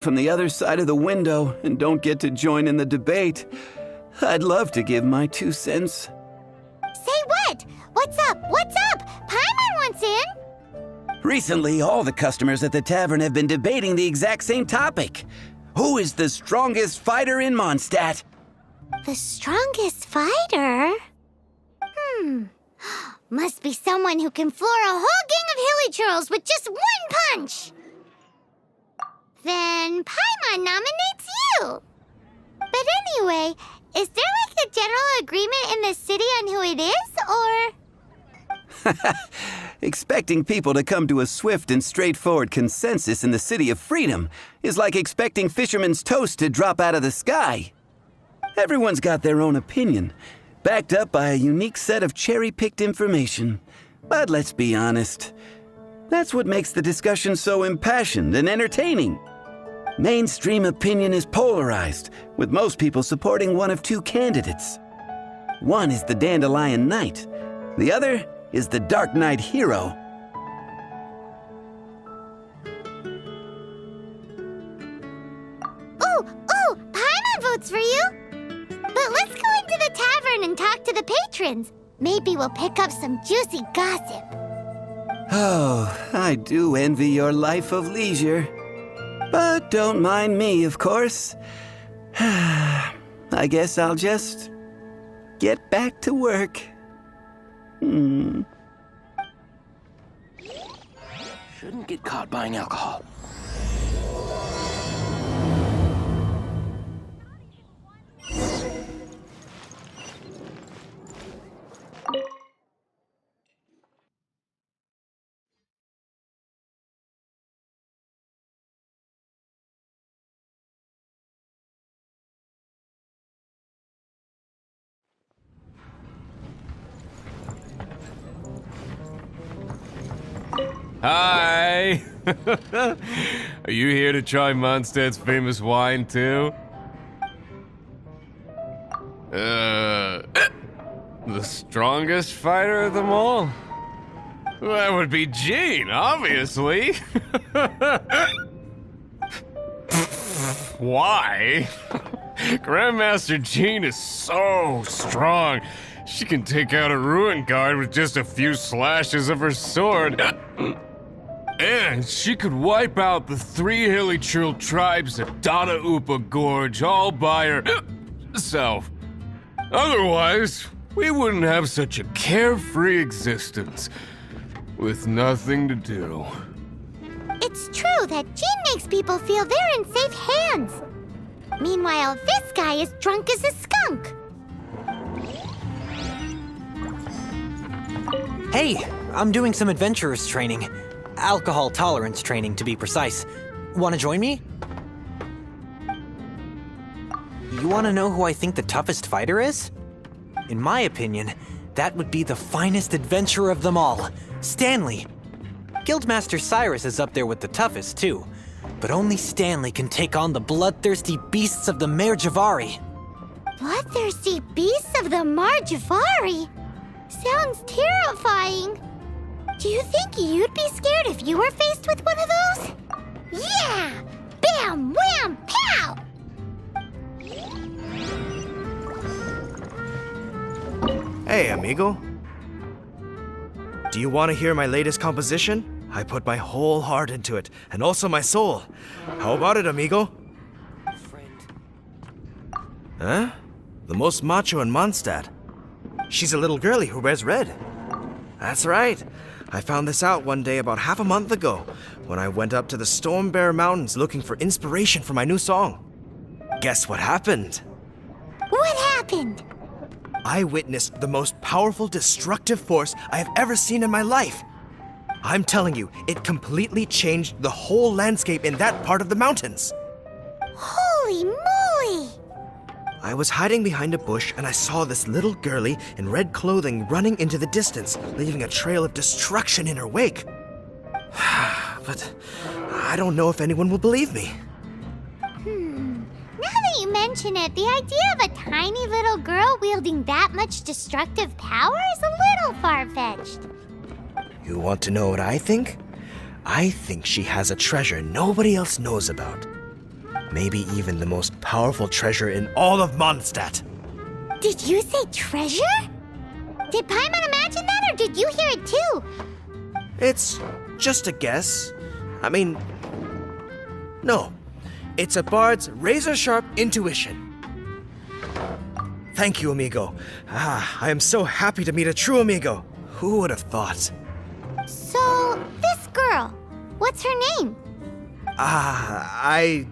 from the other side of the window and don't get to join in the debate. I'd love to give my 2 cents. Say what? What's up? What's up? Paimon wants in. Recently, all the customers at the tavern have been debating the exact same topic. Who is the strongest fighter in Mondstadt? The strongest fighter? Must be someone who can floor a whole gang of hilly churls with just 1 punch. Then Paimon nominates you. But anyway, is there like a general agreement in the city on who it is, or? Expecting people to come to a swift and straightforward consensus in the City of Freedom is like expecting fisherman's toast to drop out of the sky. Everyone's got their own opinion, backed up by a unique set of cherry-picked information. But let's be honest, that's what makes the discussion so impassioned and entertaining. Mainstream opinion is polarized, with most people supporting one of 2 candidates. One is the Dandelion Knight, the other is the Dark Knight Hero. Ooh, Paimon votes for you. But let's go into the tavern and talk to the patrons. Maybe we'll pick up some juicy gossip. Oh, I do envy your life of leisure. But don't mind me, of course. I guess I'll just get back to work. Shouldn't get caught buying alcohol. Hi! Are you here to try Mondstadt's famous wine, too? The strongest fighter of them all? That would be Jean, obviously! Why? Grandmaster Jean is so strong. She can take out a ruin guard with just a few slashes of her sword. And she could wipe out the 3 hilly churl tribes at Dada Upa Gorge all by herself. Otherwise, we wouldn't have such a carefree existence, with nothing to do. It's true that Jean makes people feel they're in safe hands. Meanwhile, this guy is drunk as a skunk. Hey, I'm doing some adventurers training. Alcohol tolerance training, to be precise. Want to join me? You want to know who I think the toughest fighter is? In my opinion, that would be the finest adventurer of them all, Stanley. Guildmaster Cyrus is up there with the toughest, too. But only Stanley can take on the bloodthirsty beasts of the Mare Javari. Bloodthirsty beasts of the Marjavari? Sounds terrifying. Do you think you'd be scared if you were faced with one of those? Yeah! Bam! Wham! Pow! Hey, amigo. Do you want to hear my latest composition? I put my whole heart into it, and also my soul. How about it, amigo? Huh? The most macho in Mondstadt. She's a little girlie who wears red. That's right. I found this out one day about half a month ago, when I went up to the Storm Bear Mountains looking for inspiration for my new song. Guess what happened? What happened? I witnessed the most powerful destructive force I have ever seen in my life. I'm telling you, it completely changed the whole landscape in that part of the mountains. Holy moly! I was hiding behind a bush and I saw this little girlie in red clothing running into the distance, leaving a trail of destruction in her wake. But I don't know if anyone will believe me. Now that you mention it, the idea of a tiny little girl wielding that much destructive power is a little far-fetched. You want to know what I think? I think she has a treasure nobody else knows about. Maybe even the most powerful treasure in all of Mondstadt. Did you say treasure? Did Paimon imagine that, or did you hear it too? It's just a guess. I mean, no. It's a bard's razor-sharp intuition. Thank you, amigo. I am so happy to meet a true amigo. Who would have thought? So, this girl, what's her name? I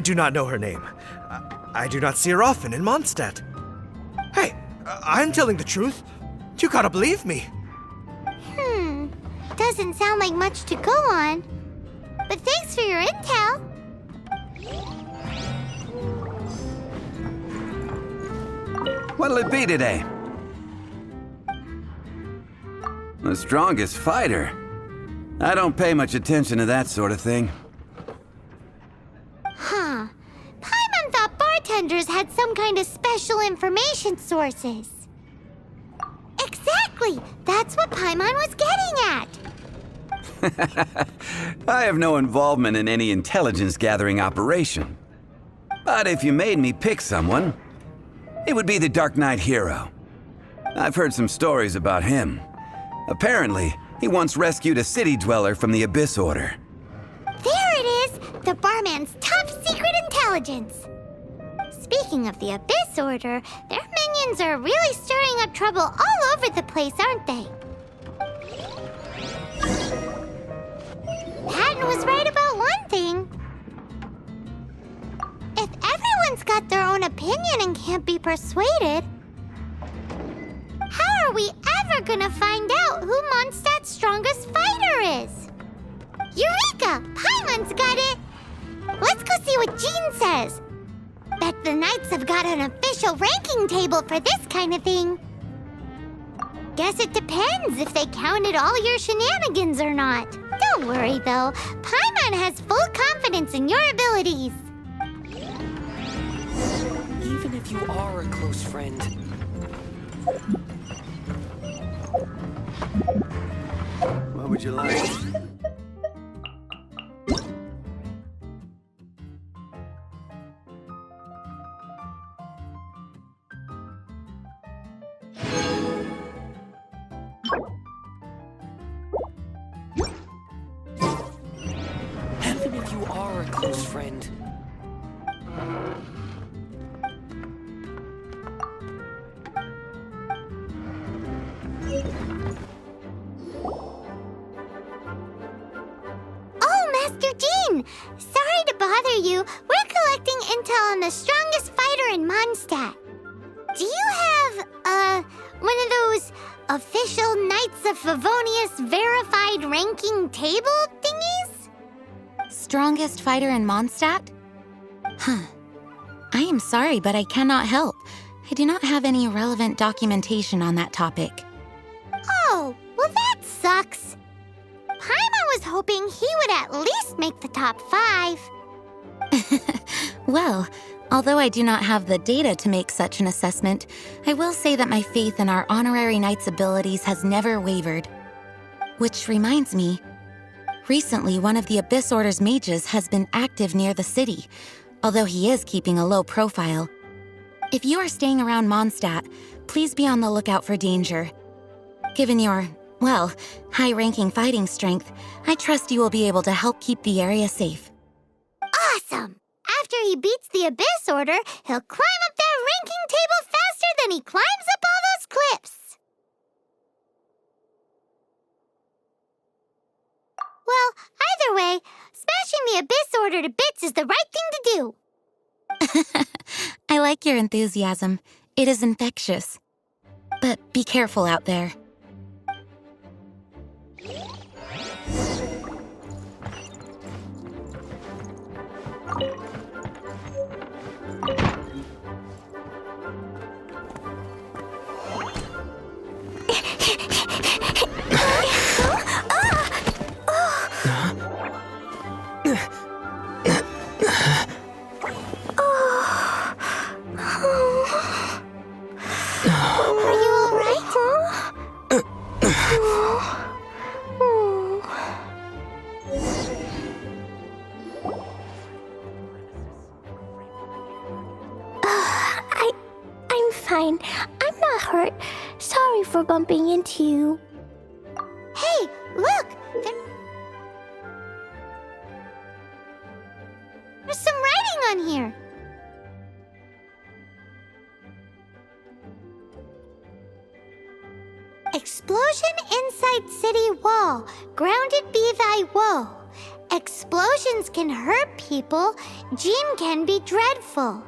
do not know her name. I do not see her often in Mondstadt. Hey, I'm telling the truth. You gotta believe me. Doesn't sound like much to go on. But thanks for your intel. What'll it be today? The strongest fighter? I don't pay much attention to that sort of thing. Huh. Paimon thought bartenders had some kind of special information sources. Exactly! That's what Paimon was getting at! I have no involvement in any intelligence-gathering operation. But if you made me pick someone, it would be the Dark Knight hero. I've heard some stories about him. Apparently, he once rescued a city dweller from the Abyss Order. There it is! The barman's top secret intelligence! Speaking of the Abyss Order, their minions are really stirring up trouble all over the place, aren't they? Patton was right about one thing. If everyone's got their own opinion and can't be persuaded, how are we ever gonna find out who Mondstadt's strongest fighter is? Eureka! Paimon's got it! Let's go see what Jean says. Bet the Knights have got an official ranking table for this kind of thing. Guess it depends if they counted all your shenanigans or not. Don't worry, though. Paimon has full confidence in your abilities. Even if you are a close friend, What would you like? even if you are a close friend, Master Jean! Sorry to bother you. We're collecting intel on the strongest fighter in Mondstadt. Do you have, one of those official Knights of Favonius verified ranking table thingies? Strongest fighter in Mondstadt? Huh. I am sorry, but I cannot help. I do not have any relevant documentation on that topic. Oh, well that sucks. Paimon was hoping he would at least make the top 5. Well, although I do not have the data to make such an assessment, I will say that my faith in our honorary knight's abilities has never wavered. Which reminds me, recently one of the Abyss Order's mages has been active near the city, although he is keeping a low profile. If you are staying around Mondstadt, please be on the lookout for danger. Given your, well, high-ranking fighting strength, I trust you will be able to help keep the area safe. Awesome! After he beats the Abyss Order, he'll climb up that ranking table faster than he climbs up all those cliffs. Well, either way, smashing the Abyss Order to bits is the right thing to do. I like your enthusiasm. It is infectious. But be careful out there. Are you all right? fine. I'm not hurt. Sorry for bumping into you. Hey, look! There's some writing on here. Explosion inside city wall. Grounded be thy woe. Explosions can hurt people. Jean can be dreadful.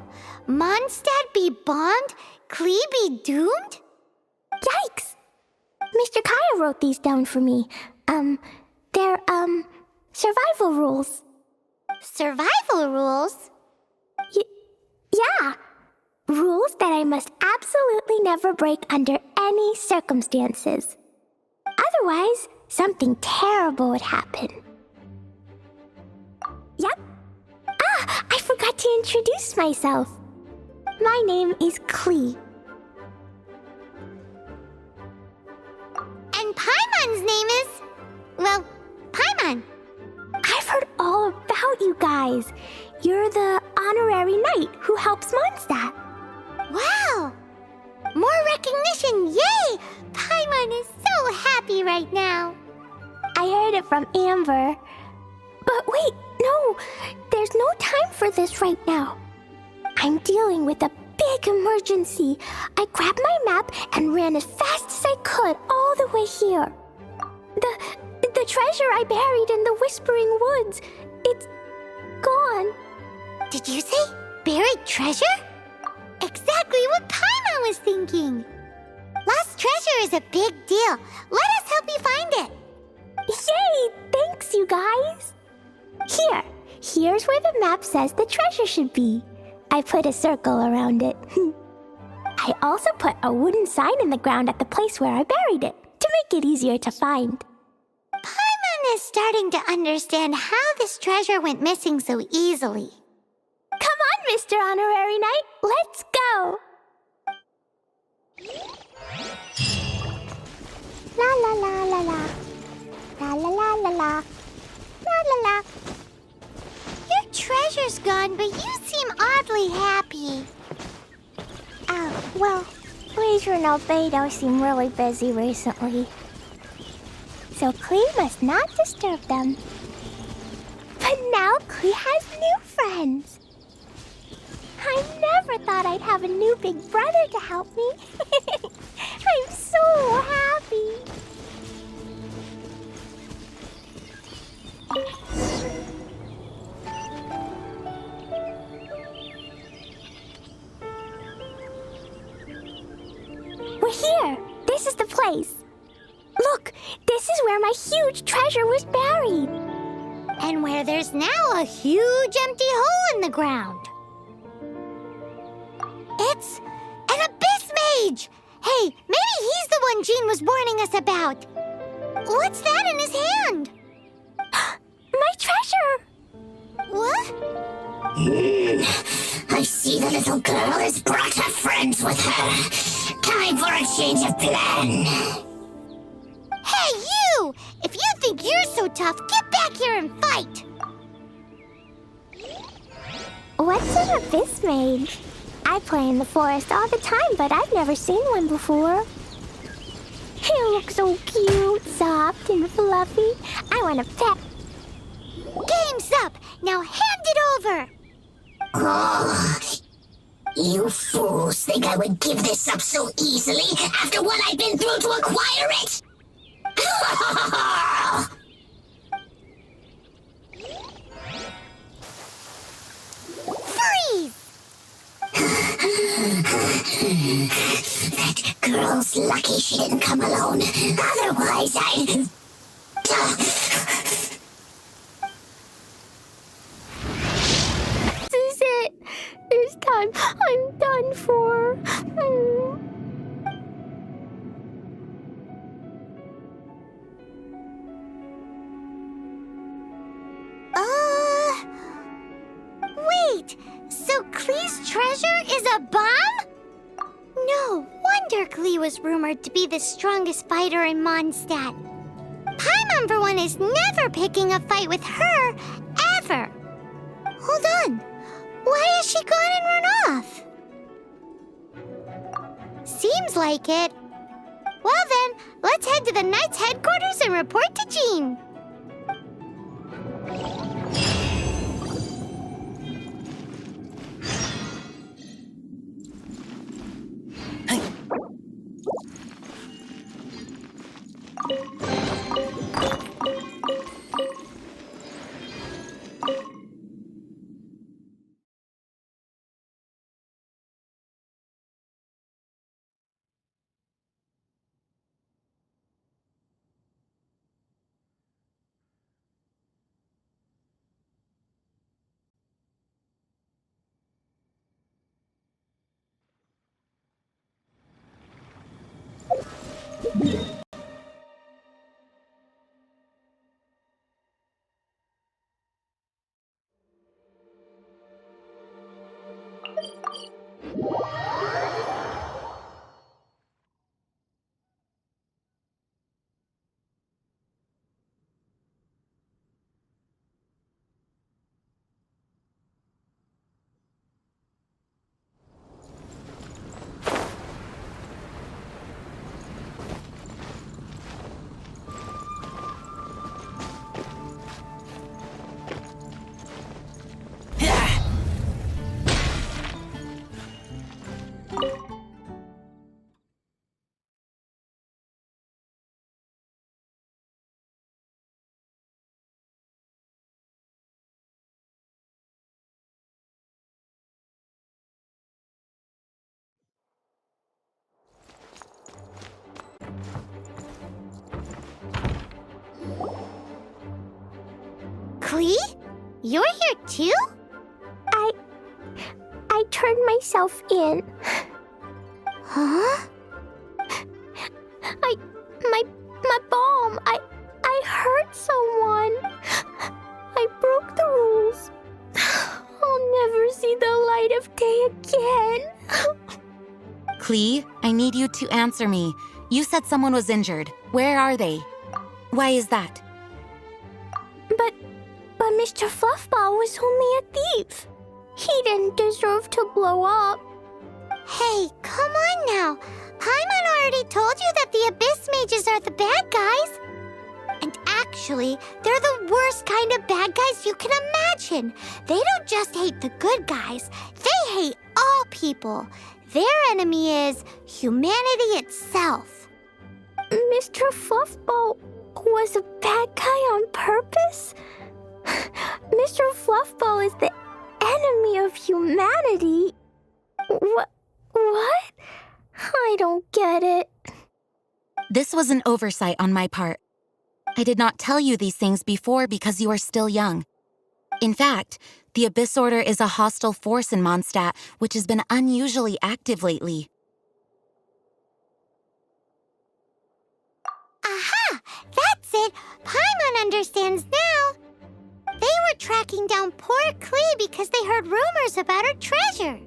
Mondstadt be bombed. Klee be doomed? Yikes! Mr. Kaya wrote these down for me. They're, survival rules. Survival rules? Yeah. Rules that I must absolutely never break under any circumstances. Otherwise, something terrible would happen. Yep. Ah, I forgot to introduce myself. My name is Klee. And Paimon's name is... well, Paimon. I've heard all about you guys. You're the honorary knight who helps Mondstadt. Wow! More recognition, yay! Paimon is so happy right now. I heard it from Amber. But wait, no, there's no time for this right now. I'm dealing with a big emergency. I grabbed my map and ran as fast as I could all the way here. The treasure I buried in the Whispering Woods, it's gone. Did you say buried treasure? Exactly what Paimon was thinking. Lost treasure is a big deal. Let us help you find it. Yay! Thanks, you guys. Here's where the map says the treasure should be. I put a circle around it. I also put a wooden sign in the ground at the place where I buried it, to make it easier to find. Paimon is starting to understand how this treasure went missing so easily. Come on, Mr. Honorary Knight, let's go! La la la la la. La la la la la. La la la. Your treasure's gone, but you seem oddly happy. Oh, well, Leisure and Albedo seem really busy recently. So Klee must not disturb them. But now Klee has new friends. I never thought I'd have a new big brother to help me. I'm so happy. We're here. This is the place. Look, this is where my huge treasure was buried. And where there's now a huge empty hole in the ground. It's an abyss mage! Hey, maybe he's the one Jean was warning us about. What's that in his hand? My treasure! What? I see the little girl has brought her friends with her. Time for a change of plan. Hey, you! If you think you're so tough, get back here and fight! What's an abyss mage? I play in the forest all the time, but I've never seen one before. He looks so cute, soft, and fluffy. I want to pet. Game's up! Now hand it over! Oh, you fools think I would give this up so easily after what I've been through to acquire it? Freeze! That girl's lucky she didn't come alone. Otherwise, I'd... This is it. This time, I'm done for. Wait. So Klee's treasure is a bomb? No wonder Klee was rumored to be the strongest fighter in Mondstadt. Paimon, for one, is never picking a fight with her, ever. Hold on. Why has she gone and run off? Sounds like it. Well then, let's head to the Knight's headquarters and report to Jean. Klee? You're here too? I turned myself in. Huh? My bomb. I hurt someone. I broke the rules. I'll never see the light of day again. Klee, I need you to answer me. You said someone was injured. Where are they? Why is that? But Mr. Fluffball was only a thief. He didn't deserve to blow up. Hey, come on now. Paimon already told you that the Abyss Mages are the bad guys. And actually, they're the worst kind of bad guys you can imagine. They don't just hate the good guys. They hate all people. Their enemy is humanity itself. Mr. Fluffball was a bad guy on purpose? Mr. Fluffball is the enemy of humanity? What? I don't get it. This was an oversight on my part. I did not tell you these things before because you are still young. In fact, the Abyss Order is a hostile force in Mondstadt, which has been unusually active lately. Aha! That's it! Paimon understands now. They were tracking down poor Klee because they heard rumors about her treasure.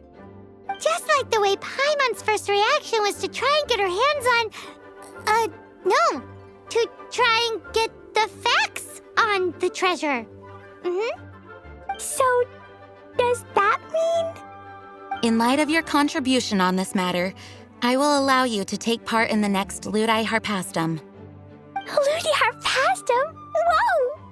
Just like the way Paimon's first reaction was to try and get her hands on... no. To try and get the facts on the treasure. So, does that mean? In light of your contribution on this matter, I will allow you to take part in the next Ludi Harpastum. Ludi Harpastum? Whoa!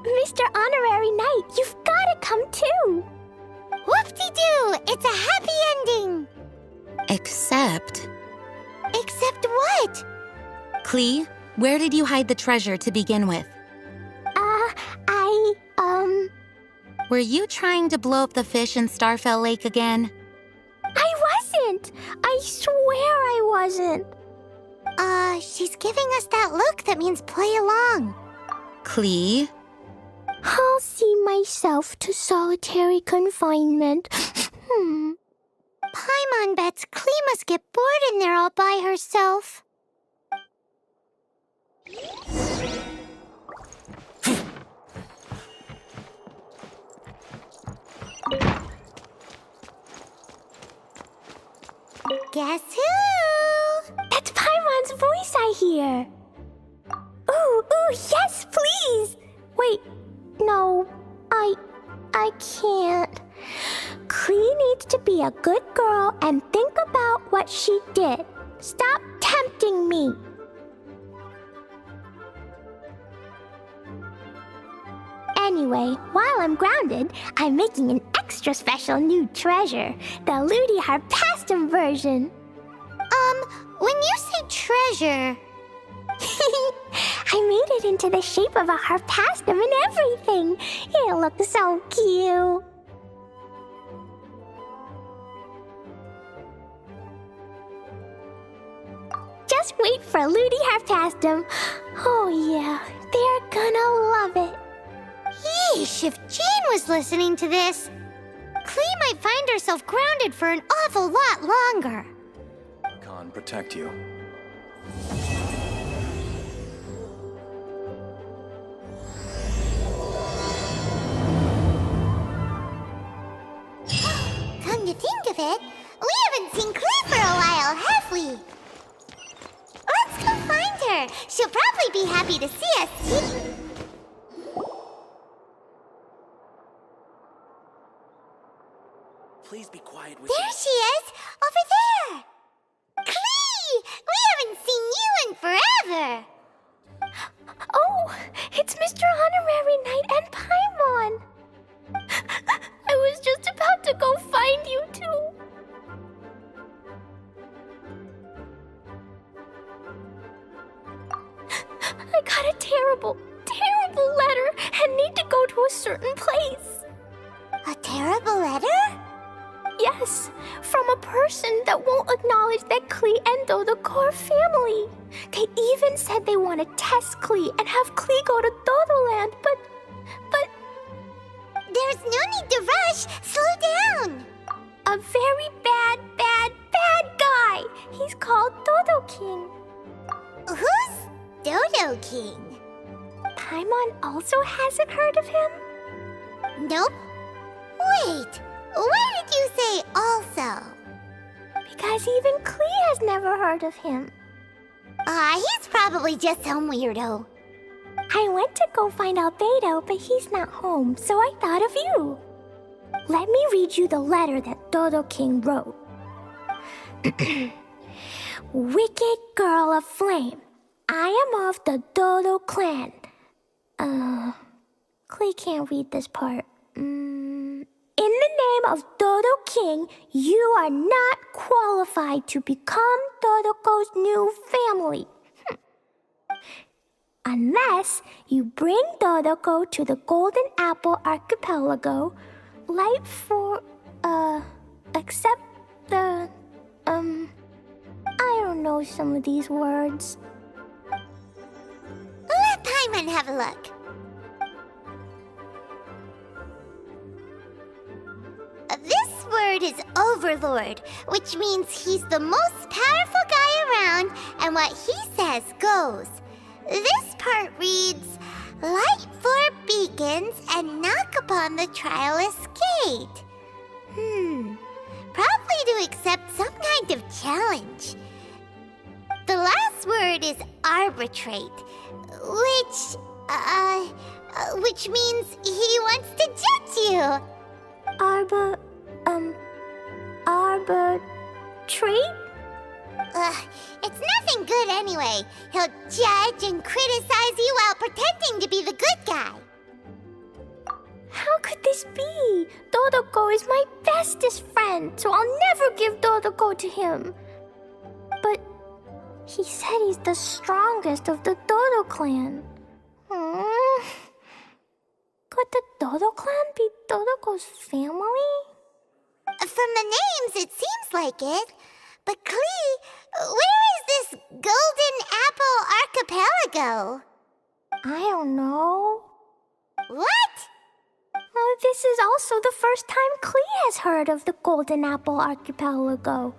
Mr. Honorary Knight, you've gotta come too! Whoop-de-doo! It's a happy ending! Except... Except what? Klee, where did you hide the treasure to begin with? Were you trying to blow up the fish in Starfell Lake again? I wasn't! I swear I wasn't! She's giving us that look that means play along. Klee? I'll see myself to solitary confinement. Paimon bets Klee must get bored in there all by herself. Guess who? That's Paimon's voice I hear. Ooh, yes, please! Wait, No, I can't. Klee needs to be a good girl and think about what she did. Stop tempting me. Anyway, while I'm grounded, I'm making an extra special new treasure, the Ludi Harpastum version. When you say treasure... I made it into the shape of a harpastum and everything. It looks so cute. Just wait for Ludi Harpastum. Oh yeah, they're gonna love it. Yeesh, if Jane was listening to this, Klee might find herself grounded for an awful lot longer. Khan, protect you. Come to think of it, we haven't seen Klee for a while, have we? Let's go find her. She'll probably be happy to see us. Please be quiet with There she is, over there. Klee, we haven't seen you in forever. Oh, it's Mr. Honorary Knight and Paimon. I was just about to go find you two. I got a terrible letter and need to go to a certain place. A terrible letter? Yes, from a person that won't acknowledge that Klee and Dodoko are family. They even said they want to test Klee and have Klee go to Dodoland, but... There's no need to rush. Slow down. A very bad guy. He's called Dodo King. Who's Dodo King? Paimon also hasn't heard of him? Nope. Wait, why did you say also? Because even Klee has never heard of him. He's probably just some weirdo. I went to go find Albedo, but he's not home, so I thought of you. Let me read you the letter that Dodo King wrote. Wicked girl of flame, I am of the Dodo clan. Klee can't read this part. In the name of Dodo King, you are not qualified to become Dodoko's new family. Unless you bring Dodoko to the Golden Apple Archipelago, light for, accept the, I don't know some of these words. Let Paimon have a look. This word is Overlord, which means he's the most powerful guy around, and what he says goes. This part reads, light four beacons and knock upon the trialist gate. Probably to accept some kind of challenge. The last word is arbitrate, which means he wants to judge you. Arbitrate? It's nothing good anyway. He'll judge and criticize you while pretending to be the good guy. How could this be? Dodoko is my bestest friend, so I'll never give Dodoko to him. But he said he's the strongest of the Dodo clan. Could the Dodo clan be Dodoko's family? From the names, it seems like it. But Klee, where is this Golden Apple Archipelago? I don't know. What? This is also the first time Klee has heard of the Golden Apple Archipelago.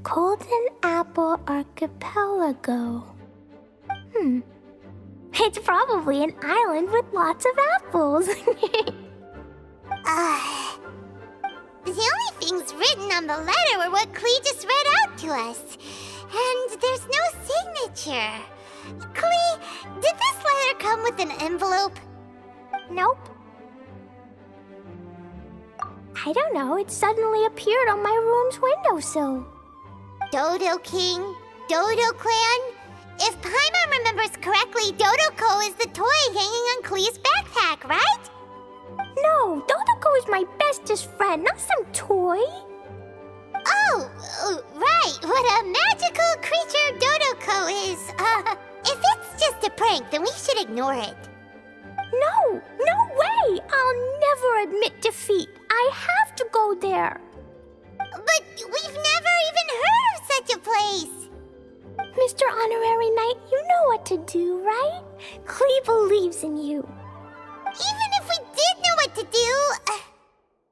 Golden Apple Archipelago. It's probably an island with lots of apples. The only things written on the letter were what Klee just read out to us. And there's no signature. Klee, did this letter come with an envelope? Nope. I don't know, it suddenly appeared on my room's windowsill. Dodo King, Dodo Clan. If Paimon remembers correctly, Dodoko is the toy hanging on Klee's backpack, right? No, Dodoko is my bestest friend, not some toy. Oh, right. What a magical creature Dodoko is. If it's just a prank, then we should ignore it. No way! I'll never admit defeat. I have to go there. But we've never even heard of such a place. Mr. Honorary Knight, you know what to do, right? Klee believes in you. Even if we did know what to do...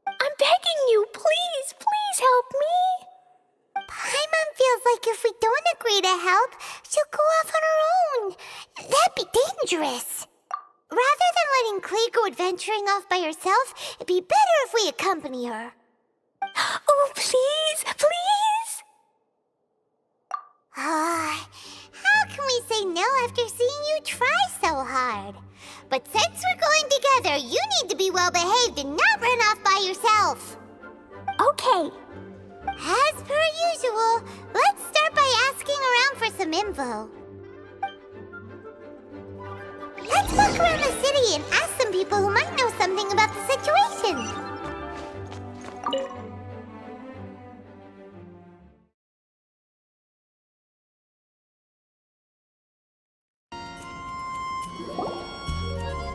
I'm begging you, please help me. Paimon feels like if we don't agree to help, she'll go off on her own. That'd be dangerous. Rather than letting Klee go adventuring off by herself, it'd be better if we accompany her. Oh, please! How can we say no after seeing you try so hard? But since we're going together, you need to be well behaved and not run off by yourself. Okay. As per usual, let's start by asking around for some info. Let's walk around the city and ask some people who might know something about the situation.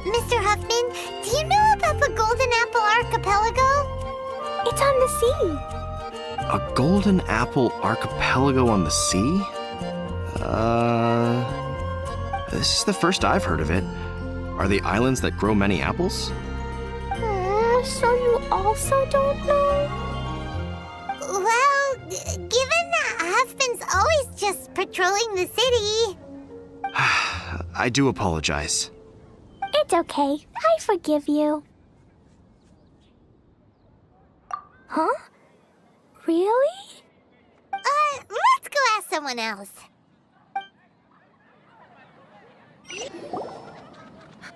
Mr. Huffman, do you know about the Golden Apple Archipelago? It's on the sea. A golden apple archipelago on the sea? This is the first I've heard of it. Are they islands that grow many apples? So you also don't know? Well, given that Huffman's always just patrolling the city... I do apologize. It's okay. I forgive you. Huh? Really? Let's go ask someone else.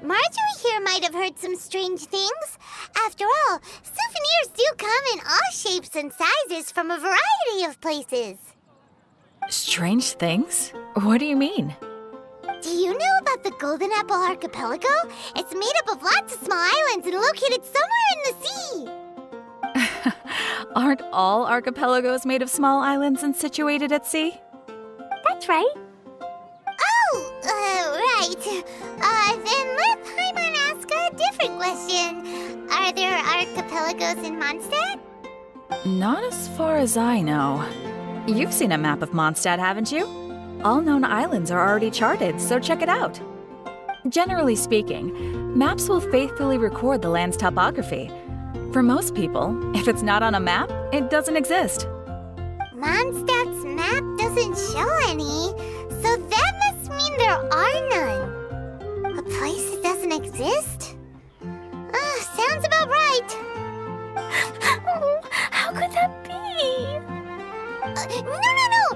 Marjorie here might have heard some strange things. After all, souvenirs do come in all shapes and sizes from a variety of places. Strange things? What do you mean? Do you know about the Golden Apple Archipelago? It's made up of lots of small islands and located somewhere in the sea. Aren't all archipelagos made of small islands and situated at sea? That's right. Oh, right. Then let Paimon ask a different question. Are there archipelagos in Mondstadt? Not as far as I know. You've seen a map of Mondstadt, haven't you? All known islands are already charted, so check it out. Generally speaking, maps will faithfully record the land's topography. For most people, if it's not on a map, it doesn't exist. Mondstadt's map doesn't show any, so that must mean there are none. A place that doesn't exist? Sounds about right. How could that be? No.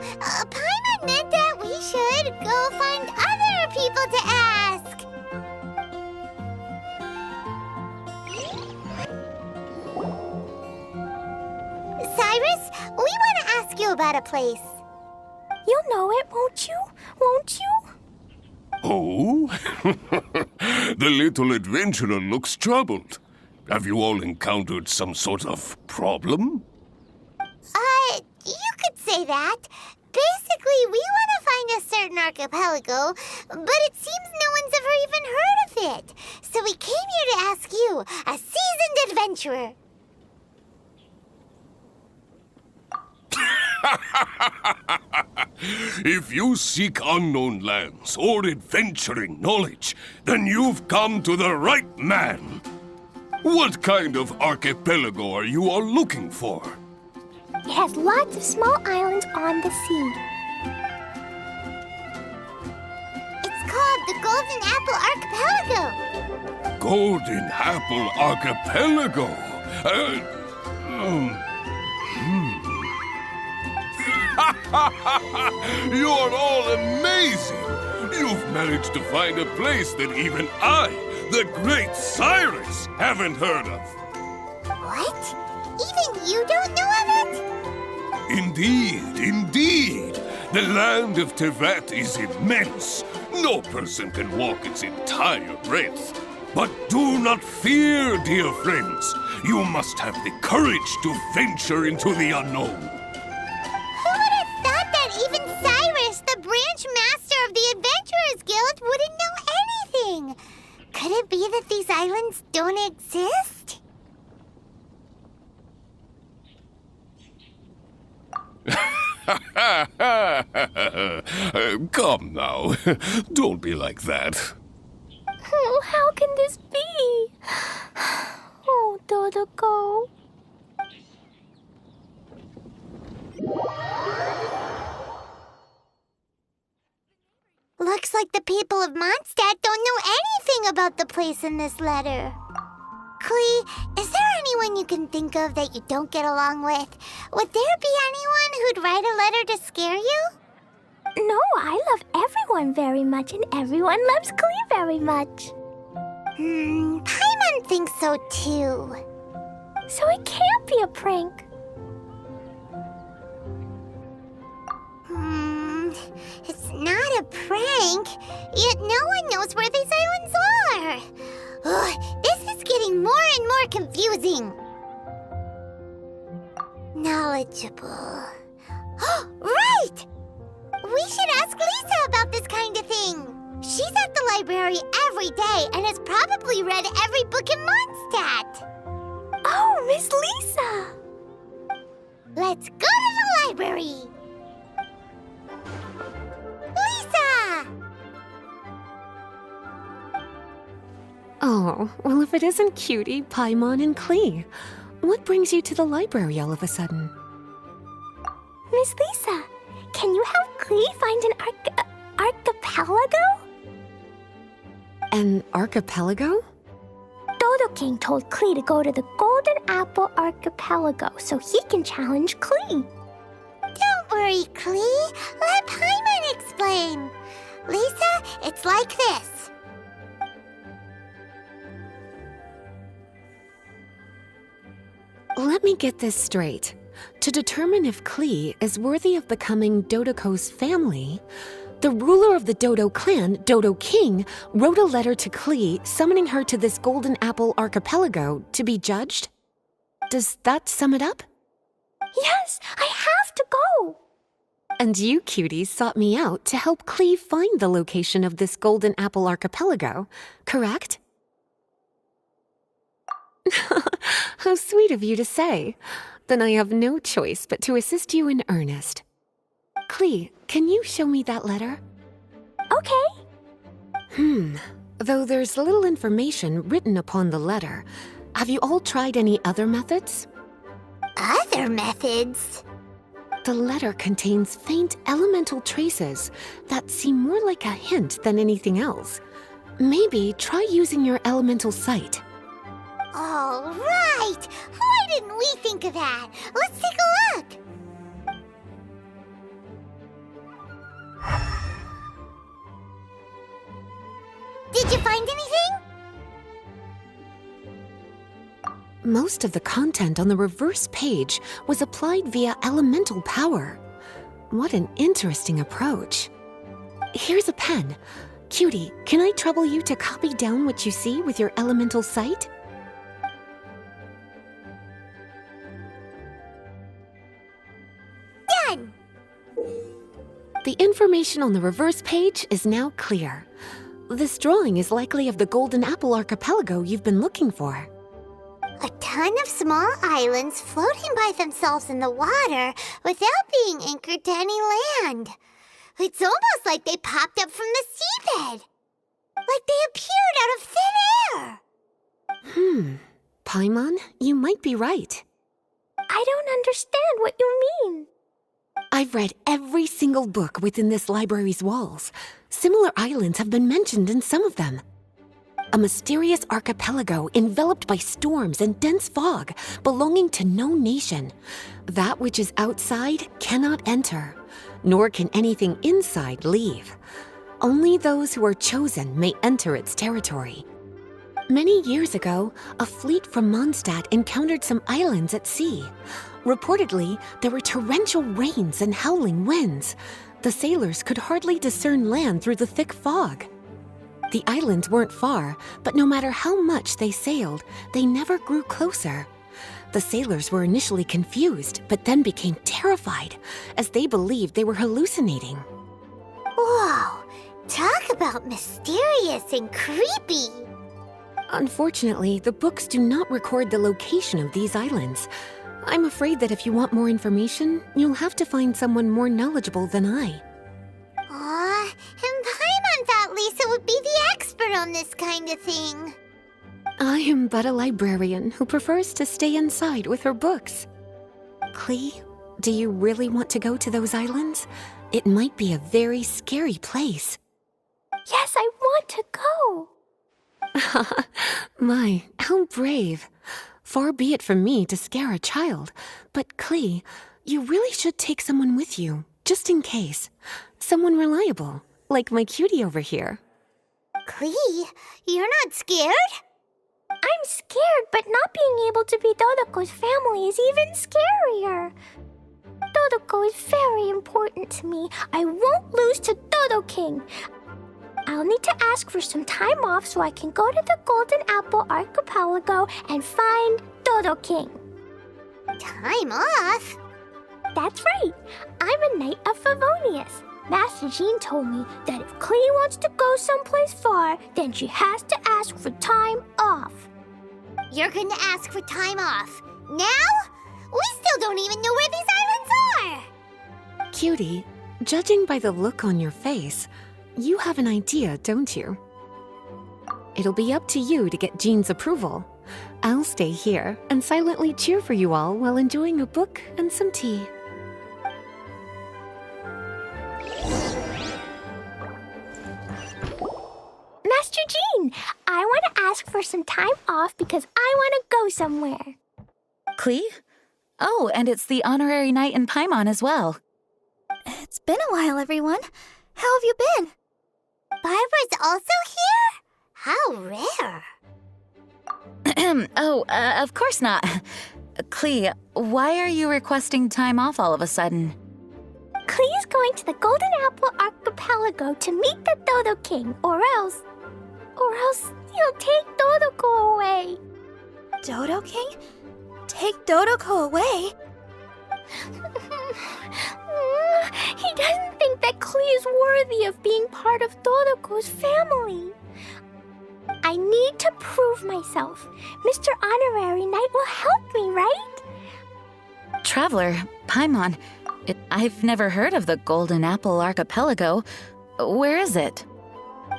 Paimon meant that we should go find other people to ask. Cyrus, we want to ask you about a place. You'll know it, won't you? Won't you? Oh? The little adventurer looks troubled. Have you all encountered some sort of problem? You could say that. Basically, we want to find a certain archipelago, but it seems no one's ever even heard of it. So we came here to ask you, a seasoned adventurer. If you seek unknown lands or adventuring knowledge, then you've come to the right man. What kind of archipelago are you all looking for? It has lots of small islands on the sea. It's called the Golden Apple Archipelago. Golden Apple Archipelago? You're all amazing! You've managed to find a place that even I, the great Cyrus haven't heard of. What? Even you don't know of it? Indeed, indeed. The land of Tevat is immense. No person can walk its entire breadth. But do not fear, dear friends. You must have the courage to venture into the unknown. Who would have thought that even Cyrus, the branch master of the Adventurers Guild, wouldn't know anything? Could it be that these islands don't exist? Come now. Don't be like that. Oh, how can this be? Oh, Dodoco. Looks like the people of Mondstadt don't know anything about the place in this letter. Klee, is there anyone you can think of that you don't get along with? Would there be anyone who'd write a letter to scare you? No, I love everyone very much, and everyone loves Klee very much. Paimon thinks so too. So it can't be a prank. It's not a prank, yet no one knows where these islands are. Ugh, this is getting more and more confusing. Knowledgeable. Oh, right! We should ask Lisa about this kind of thing. She's at the library every day and has probably read every book in Mondstadt. Oh, Miss Lisa! Let's go to the library. Lisa! Oh, well, if it isn't Cutie, Paimon, and Klee. What brings you to the library all of a sudden? Miss Lisa, can you help Klee find an archipelago? An archipelago? Dodo King told Klee to go to the Golden Apple Archipelago so he can challenge Klee. Don't worry, Klee. Let Paimon explain. Lisa, it's like this. Let me get this straight. To determine if Klee is worthy of becoming Dodoco's family, the ruler of the Dodo clan, Dodo King, wrote a letter to Klee summoning her to this Golden Apple Archipelago to be judged? Does that sum it up? Yes, I have to go. And you, cuties, sought me out to help Klee find the location of this Golden Apple Archipelago, correct? How sweet of you to say. Then I have no choice but to assist you in earnest. Klee, can you show me that letter? Okay. Though there's little information written upon the letter, have you all tried any other methods? Other methods? The letter contains faint elemental traces that seem more like a hint than anything else. Maybe try using your elemental sight. All right! Why didn't we think of that? Let's take a look! Did you find anything? Most of the content on the reverse page was applied via elemental power. What an interesting approach. Here's a pen. Cutie, can I trouble you to copy down what you see with your elemental sight? Done! The information on the reverse page is now clear. This drawing is likely of the Golden Apple Archipelago you've been looking for. A ton of small islands floating by themselves in the water without being anchored to any land. It's almost like they popped up from the seabed. Like they appeared out of thin air. Paimon, you might be right. I don't understand what you mean. I've read every single book within this library's walls. Similar islands have been mentioned in some of them. A mysterious archipelago enveloped by storms and dense fog, belonging to no nation. That which is outside cannot enter, nor can anything inside leave. Only those who are chosen may enter its territory. Many years ago, a fleet from Mondstadt encountered some islands at sea. Reportedly, there were torrential rains and howling winds. The sailors could hardly discern land through the thick fog. The islands weren't far, but no matter how much they sailed, they never grew closer. The sailors were initially confused, but then became terrified, as they believed they were hallucinating. Whoa! Talk about mysterious and creepy! Unfortunately, the books do not record the location of these islands. I'm afraid that if you want more information, you'll have to find someone more knowledgeable than I. Aw, and Paimon thought Lisa would be the expert on this kind of thing. I am but a librarian who prefers to stay inside with her books. Klee, do you really want to go to those islands? It might be a very scary place. Yes, I want to go. My, how brave. Far be it from me to scare a child, but Klee, you really should take someone with you, just in case. Someone reliable, like my cutie over here. Klee, you're not scared? I'm scared, but not being able to be Dodoko's family is even scarier. Dodoko is very important to me. I won't lose to Dodo King. I'll need to ask for some time off so I can go to the Golden Apple Archipelago and find Dodo King. Time off? That's right. I'm a Knight of Favonius. Master Jean told me that if Klee wants to go someplace far, then she has to ask for time off. You're going to ask for time off? Now? We still don't even know where these islands are! Cutie, judging by the look on your face, you have an idea, don't you? It'll be up to you to get Jean's approval. I'll stay here and silently cheer for you all while enjoying a book and some tea. Master Jean, I want to ask for some time off because I want to go somewhere. Klee? Oh, and it's the honorary knight in Paimon as well. It's been a while, everyone. How have you been? Barbara's also here? How rare. Of course not. Klee, why are you requesting time off all of a sudden? Klee is going to the Golden Apple Archipelago to meet the Dodo King, or else he'll take Dodoko away. Dodo King? Take Dodoko away? He doesn't think that Klee is worthy of being part of Dodoko's family. I need to prove myself. Mr. Honorary Knight will help me, right? Traveler, Paimon, I've never heard of the Golden Apple Archipelago. Where is it?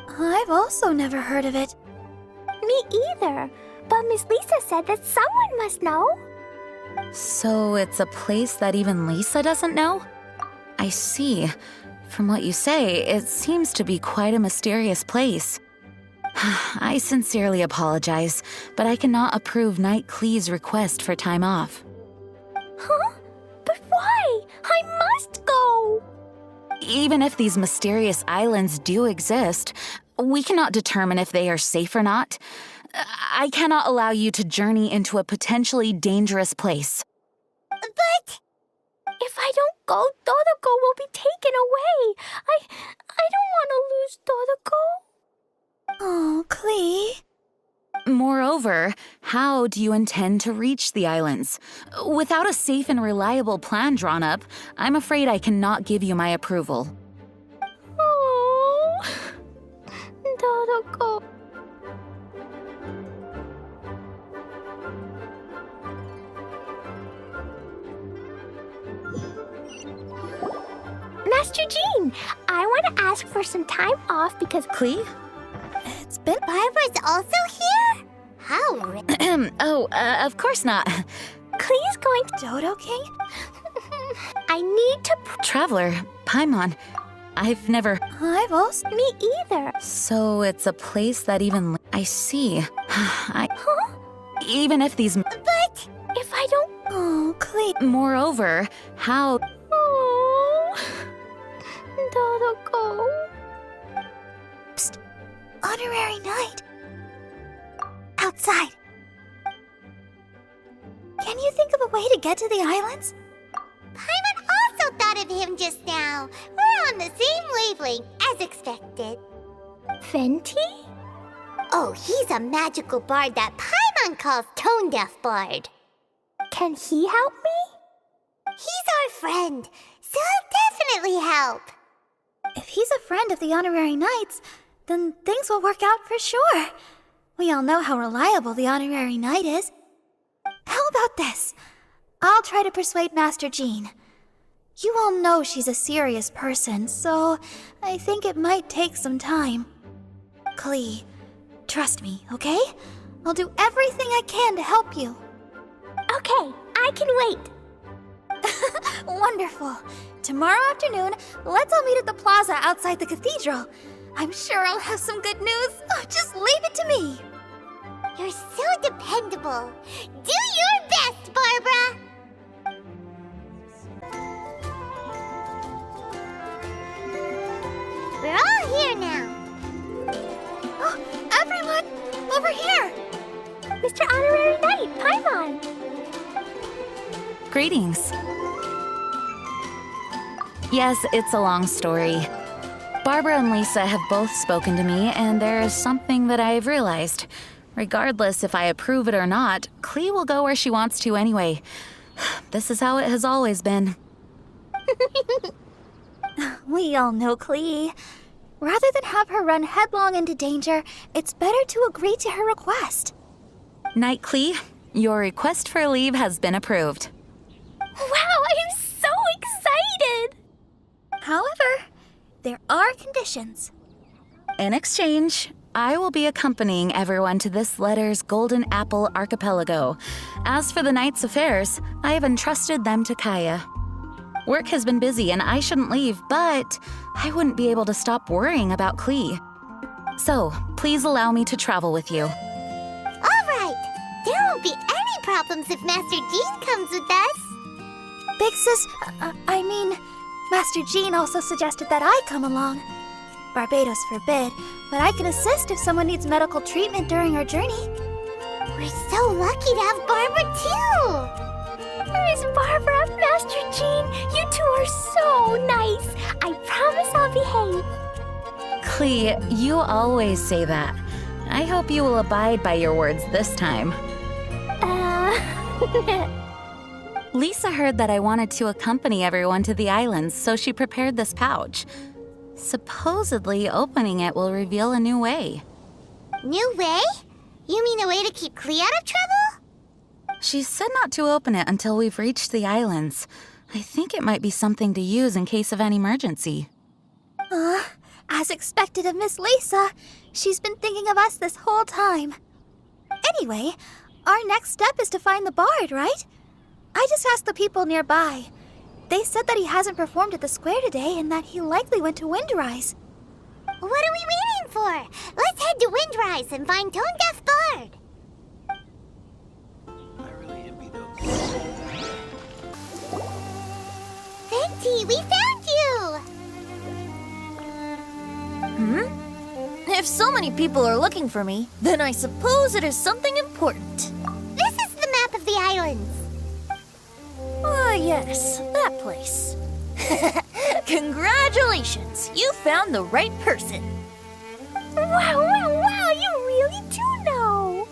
I've also never heard of it. Me either. But Miss Lisa said that someone must know. So it's a place that even Lisa doesn't know? I see. From what you say, it seems to be quite a mysterious place. I sincerely apologize, but I cannot approve Knight Klee's request for time off. Huh? But why? I must go! Even if these mysterious islands do exist, we cannot determine if they are safe or not. I cannot allow you to journey into a potentially dangerous place. But if I don't go, Dodoko will be taken away. I don't want to lose Dodoko. Oh, Klee. Moreover, how do you intend to reach the islands? Without a safe and reliable plan drawn up, I'm afraid I cannot give you my approval. Oh, Dodoko. Master Jean, I want to ask for some time off because Klee? It's been... Barbara's also here? How rare. Of course not. Klee is going to Dodo King? I need to... Traveler, Paimon, I've never... I've also... Me either. So it's a place that even... I see. Huh? Even if these... But... If I don't... Oh, Klee. Moreover, how... Oh... Dodoko. Psst. Honorary Knight. outside. Can you think of a way to get to the islands? Paimon also thought of him just now. We're on the same wavelength, as expected. Fenty? Oh, he's a magical bard that Paimon calls Tone Deaf Bard. Can he help me? He's our friend, so he'll definitely help. If he's a friend of the Honorary Knights, then things will work out for sure. We all know how reliable the Honorary Knight is. How about this? I'll try to persuade Master Jean. You all know she's a serious person, so I think it might take some time. Klee, trust me, okay? I'll do everything I can to help you. Okay, I can wait. Wonderful. Tomorrow afternoon, let's all meet at the plaza outside the cathedral. I'm sure I'll have some good news. Oh, just leave it to me. You're so dependable. Do your best, Barbara. We're all here now. Oh, everyone, over here. Mr. Honorary Knight, Paimon. Greetings. Yes, it's a long story. Barbara and Lisa have both spoken to me, and there is something that I've realized. Regardless if I approve it or not, Klee will go where she wants to anyway. This is how it has always been. We all know Klee. Rather than have her run headlong into danger, it's better to agree to her request. Knight Klee, your request for leave has been approved. Wow, I'm so excited! However, there are conditions. In exchange, I will be accompanying everyone to this letter's Golden Apple Archipelago. As for the Knight's affairs, I have entrusted them to Kaya. Work has been busy and I shouldn't leave, but I wouldn't be able to stop worrying about Klee. So, please allow me to travel with you. All right. There won't be any problems if Master Jean comes with us. Big Sis, Master Jean also suggested that I come along. Barbados forbid, but I can assist if someone needs medical treatment during our journey. We're so lucky to have Barbara, too. Miss Barbara, Master Jean, you two are so nice. I promise I'll behave. Klee, you always say that. I hope you will abide by your words this time. Lisa heard that I wanted to accompany everyone to the islands, so she prepared this pouch. Supposedly, opening it will reveal a new way. New way? You mean a way to keep Klee out of trouble? She said not to open it until we've reached the islands. I think it might be something to use in case of an emergency. As expected of Miss Lisa, she's been thinking of us this whole time. Anyway, our next step is to find the bard, right? I just asked the people nearby. They said that he hasn't performed at the square today and that he likely went to Windrise. What are we waiting for? Let's head to Windrise and find Tone Deaf Bard. I really envy those. Fenty, we found you! If so many people are looking for me, then I suppose it is something important. This is the map of the islands. Ah, yes, that place. Congratulations! You found the right person. Wow, you really do know.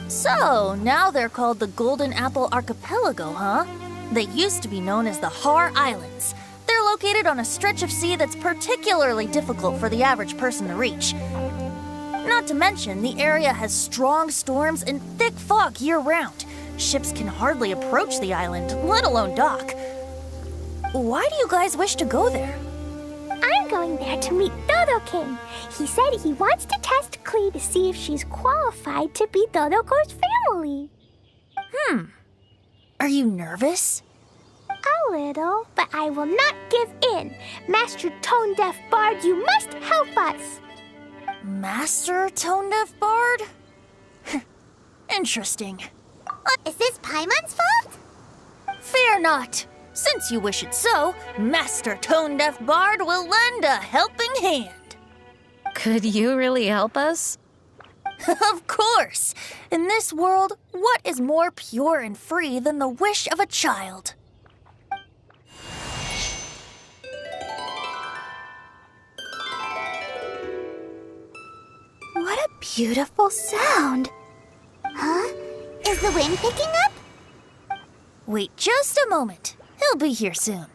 So, now they're called the Golden Apple Archipelago, huh? They used to be known as the Har Islands. They're located on a stretch of sea that's particularly difficult for the average person to reach. Not to mention, the area has strong storms and thick fog year-round. Ships can hardly approach the island, let alone dock. Why do you guys wish to go there? I'm going there to meet Dodo King. He said he wants to test Klee to see if she's qualified to be Dodoko's family. Are you nervous? A little, but I will not give in. Master Tone Deaf Bard, you must help us. Master Tone Deaf Bard? Interesting. Is this Paimon's fault? Fear not. Since you wish it so, Master Tone Deaf Bard will lend a helping hand. Could you really help us? Of course! In this world, what is more pure and free than the wish of a child? What a beautiful sound! Huh? Is the wind picking up? Wait just a moment. He'll be here soon.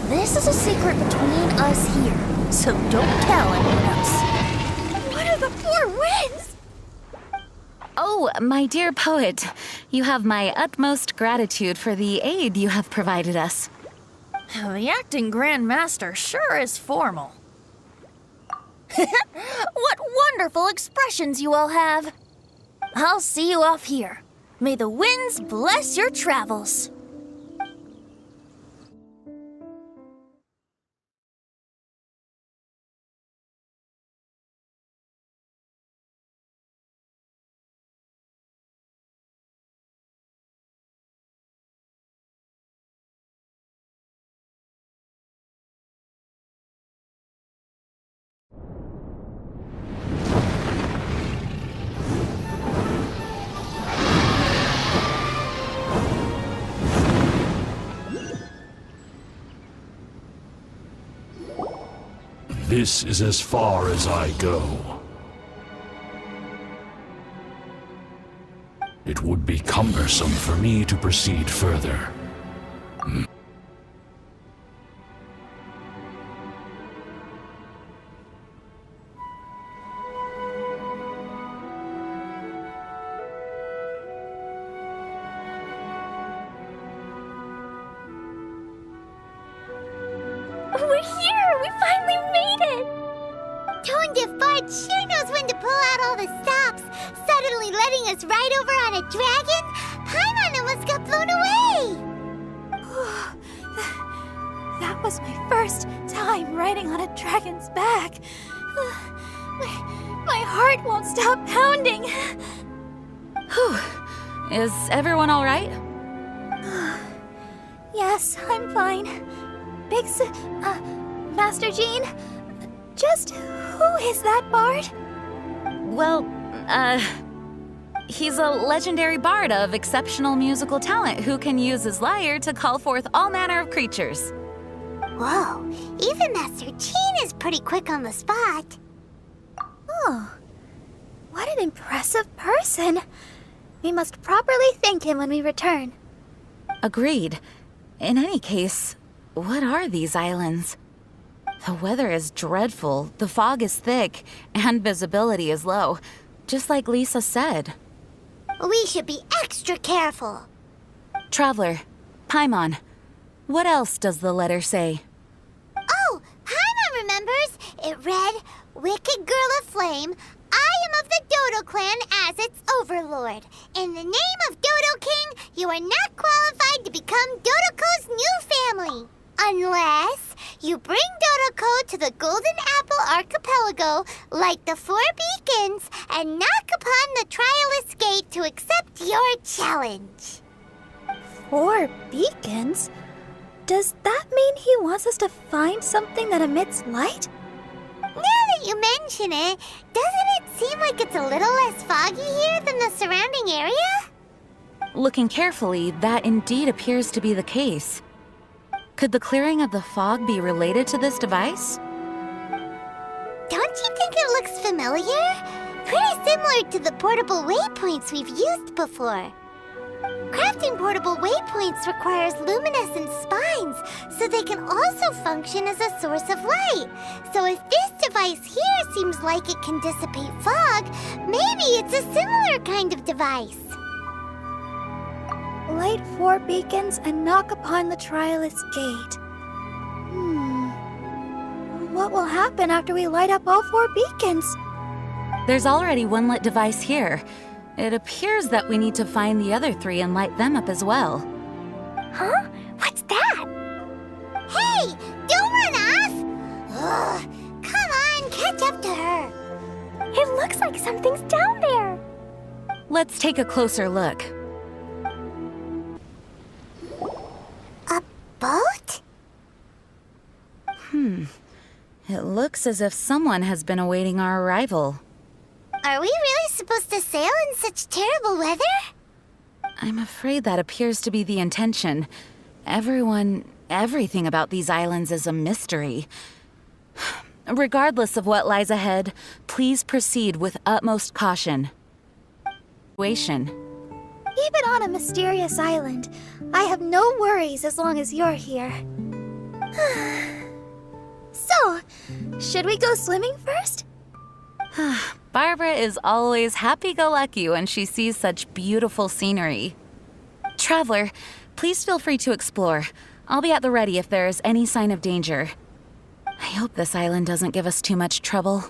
This is a secret between us here, so don't tell anyone else. What are the four winds? Oh, my dear poet, you have my utmost gratitude for the aid you have provided us. The acting Grand Master sure is formal. What wonderful expressions you all have. I'll see you off here. May the winds bless your travels. This is as far as I go. It would be cumbersome for me to proceed further. We're here! We finally made it! Tone Fart sure knows when to pull out all the stops, suddenly letting us ride over on a dragon. Paimon almost got blown away! That was my first time riding on a dragon's back. My heart won't stop pounding. Whew. Is everyone all right? Yes, I'm fine. Master Jean, just who is that bard? Well, he's a legendary bard of exceptional musical talent who can use his lyre to call forth all manner of creatures. Whoa, even Master Jean is pretty quick on the spot. Oh, what an impressive person. We must properly thank him when we return. Agreed. In any case, what are these islands? The weather is dreadful, the fog is thick, and visibility is low, just like Lisa said. We should be extra careful. Traveler, Paimon, what else does the letter say? Oh, Paimon remembers. It read, "Wicked girl of flame, I am of the Dodo clan as its overlord. In the name of Dodo King, you are not qualified to become Dodoko's new family. Unless you bring Dodoko to the Golden Apple Archipelago, light the 4 beacons, and knock upon the Trialist Gate to accept your challenge." 4 beacons? Does that mean he wants us to find something that emits light? Now that you mention it, doesn't it seem like it's a little less foggy here than the surrounding area? Looking carefully, that indeed appears to be the case. Could the clearing of the fog be related to this device? Don't you think it looks familiar? Pretty similar to the portable waypoints we've used before. Crafting portable waypoints requires luminescent spines, so they can also function as a source of light. So if this device here seems like it can dissipate fog, maybe it's a similar kind of device. Light 4 beacons and knock upon the Trialist Gate. What will happen after we light up all 4 beacons? There's already one lit device here. It appears that we need to find the other 3 and light them up as well. Huh? What's that? Hey! Don't run off! Ugh, come on, catch up to her. It looks like something's down there. Let's take a closer look. A boat? It looks as if someone has been awaiting our arrival. Are we really supposed to sail in such terrible weather? I'm afraid that appears to be the intention. Everything about these islands is a mystery. Regardless of what lies ahead, please proceed with utmost caution. Even on a mysterious island, I have no worries as long as you're here. So, should we go swimming first? Barbara is always happy-go-lucky when she sees such beautiful scenery. Traveler, please feel free to explore. I'll be at the ready if there is any sign of danger. I hope this island doesn't give us too much trouble.